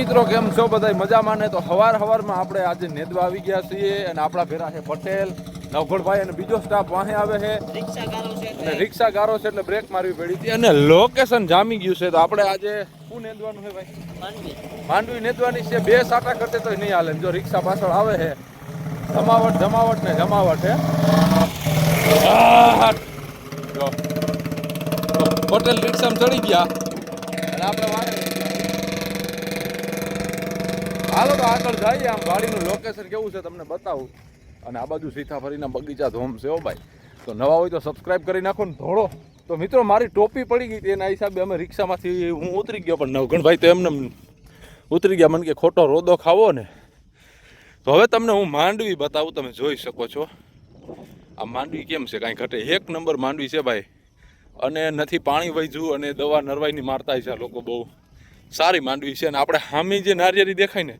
મિત્રો કેમ છો બધા મજામાં ને? તો હવારમાં આપણે આજે નેદવા આવી ગયા છીએ અને આપણા ભેરા છે પટેલ, નવઘણભાઈ અને બીજો સ્ટાફ વાહે આવે છે. અને રિક્ષા ગારો છે એટલે બ્રેક મારવી પડી હતી અને લોકેશન જામી ગયું છે. તો આપણે આજે શું નેદવાનું છે ભાઈ? માંડવી નેદવાની છે. 2 સાટા કરતે તો નહીં હાલે. જો રિક્ષા પાછળ આવે છે, જમાવટ ને જમાવટ છે. પટેલ રિક્ષામાં ચડી ગયા અને આપણે હાલો તો આગળ જઈએ. આમ ગાડીનું લોકેશન કેવું છે તમને બતાવું. અને આ બાજુ સીતાફળીના બગીચા ધોમ છે. ભાઈ તો નવા હોય તો સબસ્ક્રાઇબ કરી નાખો ને ધોળો. તો મિત્રો મારી ટોપી પડી ગઈ હતી, એના હિસાબે અમે રિક્ષામાંથી હું ઉતરી ગયો, પણ નવઘણભાઈ તો એમને ઉતરી ગયા. મને કે ખોટો રોદો ખાવો ને. તો હવે તમને હું માંડવી બતાવું, તમે જોઈ શકો છો આ માંડવી કેમ છે. કાંઈ ઘટે 1 નંબર માંડવી છે ભાઈ. અને નથી પાણી વહીજું અને દવા નરવાઈની મારતા છે લોકો. બહુ સારી માંડવી છે. અને આપણે સામે જે નારિયેળી દેખાય ને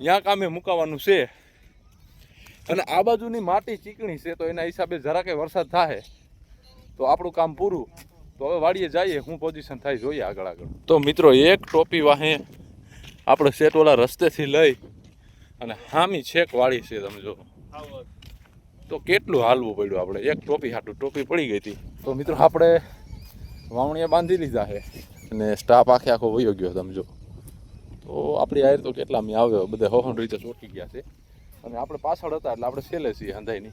ત્યાં કામે મુકાવાનું છે. અને આ બાજુની માટી ચીકણી છે, તો એના હિસાબે જરા કે વરસાદ થાય તો આપણું કામ પૂરું. તો હવે વાડીએ જઈએ, શું પોઝિશન થાય જોઈએ આગળ. તો મિત્રો એક ટોપી વાહે આપણે સેટવાળા રસ્તેથી લઈ અને હામી છેક વાળી છે. તમે જો તો કેટલું હાલવું પડ્યું આપણે. એક ટોપી હાટું ટોપી પડી ગઈ હતી. તો મિત્રો આપણે વાવણીયા બાંધી લીધા છે અને સ્ટાફ આખો વયો ગયો. તમે જો તો આપણી આયર તો કેટલામી આવ્યો, બધા હોહન રીતે ચોટી ગયા છે. અને આપણે પાછળ હતા એટલે આપણે છેલ્લે છીએ હંધાઈની.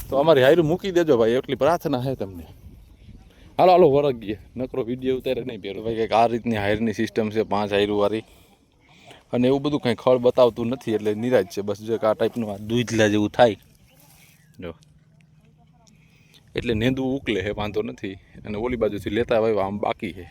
તો અમારી હાયરું મૂકી દેજો ભાઈ, એટલી પ્રાર્થના છે તમને. હાલો વરગીએ, નકરો વિડીયો ઉતારે નહીં પહેરો ભાઈ. કંઈક આ રીતની હાયરની સિસ્ટમ છે, 5 હાયરું વાળી. અને એવું બધું કંઈ ખળ બતાવતું નથી એટલે નિરાજ છે. બસ જો આ ટાઈપનું આ દૂધલા જેવું થાય જો એટલે નેંદવું ઉકલે છે, વાંધો નથી. અને ઓલી બાજુથી લેતા આવ્યા આમ બાકી છે.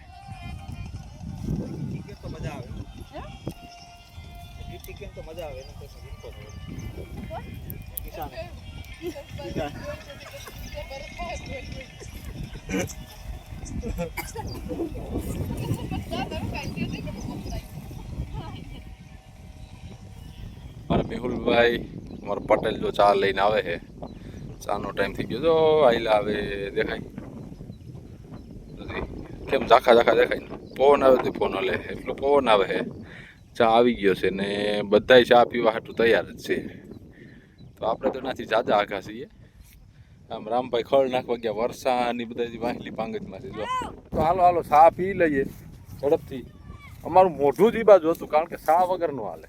મારા મેહુલભાઈ અમારા પટેલ જો ચા લઈને આવે છે. ચાનો ટાઈમ થઈ ગયો. જો આઈલા આવે દેખાય કેમ ઝાખા દેખાય. પવન આવે તો ફોન લે, એટલો પવન આવે છે. ચા આવી ગયો છે ને બધાય ચા પીવા હાટું તૈયાર જ છે. તો આપણે તો નાથી જાજા આઘા છીએ. આમ રામભાઈ ખળ નાખવા ગયા, વરસાની બધા વાહેલી પાંગતમાં છે. જો તો હાલો ચા પી લઈએ ઝડપથી. અમારું મોઢું જ એ બાજુ હતું, કારણ કે ચા વગરનું હાલે.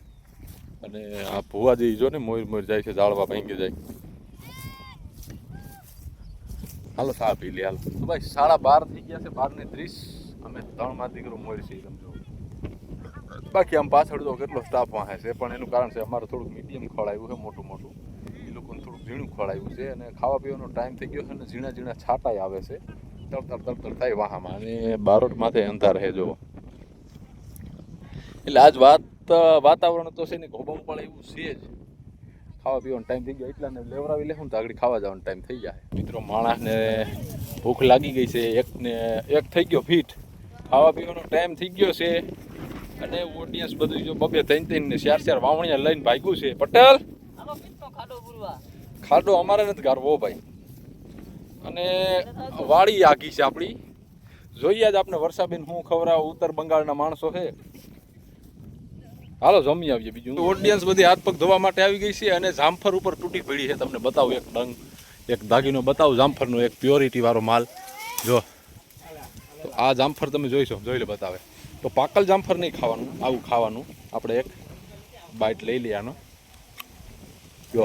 અને આ ભુવાજી જો ને મોર જાય છે, જાળવા ભાંગી જાય. હાલો ચા પી લે. હાલો તો ભાઈ 12:30 થઈ ગયા છે, 12:30. અમે 3 માં દીકરો મોર છીએ સમજો. બાકી આમ પાછળ તો કેટલો સ્ટાફ વાહે છે, પણ એનું કારણ છે અમારે થોડુંક મીડિયમ ખવડાવ્યું છે, મોટું. એ લોકોને થોડુંક ઝીણું ખવડાવ્યું છે. અને ખાવા પીવાનો ટાઈમ થઈ ગયો છે અને ઝીણા છાંટાઈ આવે છે. તડતર થાય વાહામાં. અને બારોટ માથે અંધાર રહે જો. એટલે આજ વાતાવરણ તો છે ને ગોબમ પડે એવું છે જ. ખાવા પીવાનો ટાઈમ થઈ ગયો એટલાને લેવરાવી લેવું ને તો આગળ ખાવા જવાનો ટાઈમ થઈ જાય. મિત્રો માણસને ભૂખ લાગી ગઈ છે. એક થઈ ગયો ફીટ. ખાવા પીવાનો ટાઈમ થઈ ગયો છે. અને ઓડિયન્સ બધું જો 2-3 ને 4 વાવણીયા લઈને ભાગ્યું છે. પટેલ ખાડો અમારે નથી ગારવો ભાઈ. અને વાડી આઘી છે આપણી. જોઈએ જ આપણે વર્ષાબેન હું ખવડાવ. ઉત્તર બંગાળના માણસો છે. હાલો જમી આવીએ. બીજું ઓડિયન્સ બધી હાથ પગ ધોવા માટે આવી ગઈ છે. અને જામફર ઉપર તૂટી પડી છે. તમને બતાવું એક દાગીનો બતાવું જામફરનો, એક પ્યોરિટી વાળો માલ. જો તો આ જામફર તમે જોઈ લે બતાવે. તો પાકલ જામફર નહીં ખાવાનું, આવું ખાવાનું. આપણે એક બાઈટ લઈ લઈએ આનો. જો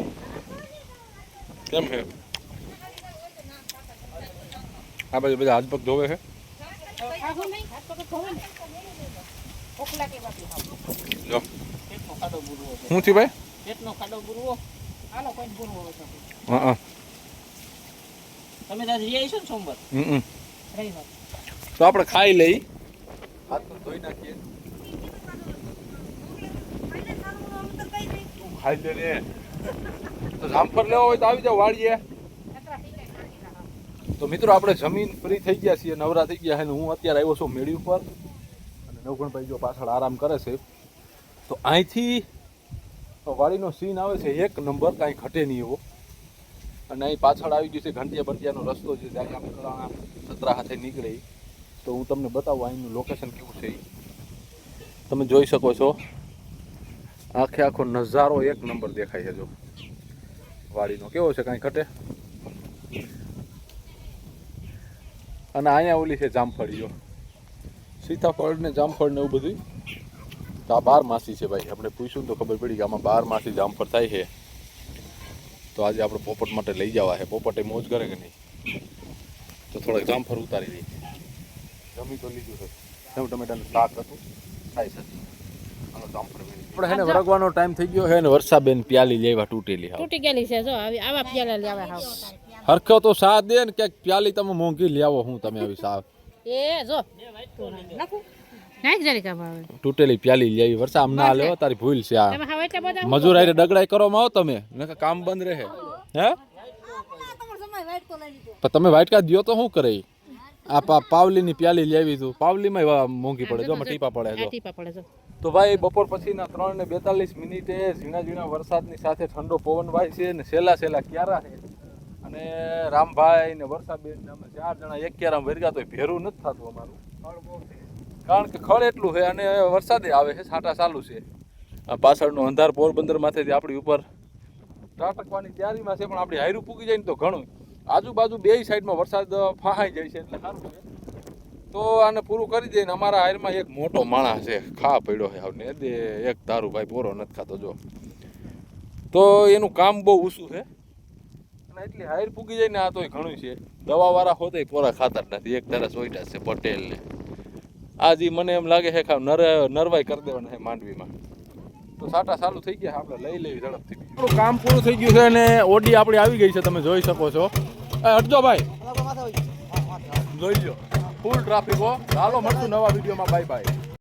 કેમ છે. આ બાજુ બધા હાથ પગ ધોવે છે. જો શું થયું ભાઈ? હા તમે જઈ આવીશો ને સોમવાર તો આપણે ખાઈ લઈ. હાથ પગ ધોઈ નાખીએ. ખાઈ લે ને. તો જામફર લેવો હોય તો આવી જાવ વાળીએ. તો મિત્રો આપણે જમીન ફ્રી થઈ ગયા છીએ, નવરા થઈ ગયા છે. હું અત્યારે આવ્યો છું મેળી ઉપર. અને નવઘણભાઈ જો પાછળ આરામ કરે છે. તો અહીંથી વાડીનો સીન આવે છે 1 નંબર, કાંઈ ઘટે નહીં એવો. અને અહીં પાછળ આવી ગયું છે ઘંટિયા બંટિયાનો રસ્તો છે, જ્યાં આપણે 17 હાથે નીકળે. તો હું તમને બતાવું અહીંનું લોકેશન કેવું છે. તમે જોઈ શકો છો આખે આખો નજારો એક નંબર દેખાય છે જો વાડીનો કેવો છે કાંઈ ઘટે. અને અહીંયા ઓલી છે જામફળીઓ સીતાફળ ને જામફળ ને એવું બધું. તો આ 12 માસી છે ભાઈ. આપણે પૂછ્યું તો ખબર પડી કે આમાં 12 માસી જામફળ થાય છે. તો આજે આપણે પોપટ માટે લઈ જવા છે. પોપટે મોજ કરે કે નહીં. તો થોડાક જામફળ ઉતારી દઈએ. જમી તો લીધું છે. સેવ ટમેટાનું શાક હતું ખાઈ શકે. આપણે હેને વરગવાનો ટાઈમ થઈ ગયો છે ને વર્ષાબેન પ્યાલી લેવા તૂટેલી તૂટી ગયેલી છે જો આવા પ્યાલા લેવા હાવ હરખો તો સા દે ને ક્યાંક પ્યાલી તમે મોંઘી લેવો હું તમે આવી સા એ જો નાખું નાખ જરી કામ આવે તૂટેલી પ્યાલી લેવી વર્ષા આમ ના લેવો તારી ભૂલ છે આ તમે હવે એટલા બધા મજૂર આરે ડગડાઈ કરો માં આવો તમે નકર કામ બંધ રહે. હે પણ તમે વાઇટ કા દ્યો તો શું કરે આ પાવલીની પ્યાલી લેવી તું પાવલીમાં મોંઘી પડે જો ટીપા પડે જો ટીપા પડે જો. તો ભાઈ બપોર પછીના 3:42 ઝીણા ઝીણા વરસાદની સાથે ઠંડો પવન વાય છે ને સેલા ક્યારા છે. અને રામભાઈ ને વર્ષાબેન ને અમે 4 જણા એક ક્યારામાં વર્ગા તો ભેરું નથી થતું અમારું કારણ કે ખડ એટલું છે અને વરસાદે આવે છે છાંટા ચાલુ છે. આ પાછળનો અંધાર પોરબંદર માંથી આપણી ઉપર ત્રાટકવાની તૈયારીમાં છે પણ આપણી હાયરું પૂગી જાય ને તો ઘણું આજુબાજુ બે સાઈડમાં વરસાદ ફાહાઈ જાય છે એટલે સારું છે. તો આને પૂરું કરી દઈએ ને અમારા હાયરમાં એક મોટો માણસ છે ખા પડ્યો છે આવને દે એક દારૂ ભાઈ પોરો નથી ખાતો જો. તો એનું કામ બહુ ઊંચું છે અને એટલી હાયર પૂગી જાય ને આ તોય ઘણું છે. દવાવાળા હોતે પોરા ખાતર નથી એક તરસ ઓઈટા છે પટેલને આજી મને એમ લાગે છે કે નરવાઈ કરી દેવાના છે માંડવીમાં. તો સાટા ચાલુ થઈ ગયા આપણે લઈ લેવી ઝડપથી. આપણું કામ પૂરું થઈ ગયું છે અને ઓડી આપણી આવી ગઈ છે તમે જોઈ શકો છો. હટજો ભાઈ જોઈ લો ફૂલ ટ્રાફિક હો. ચાલો મળશું નવા વિડીયોમાં. Bye bye.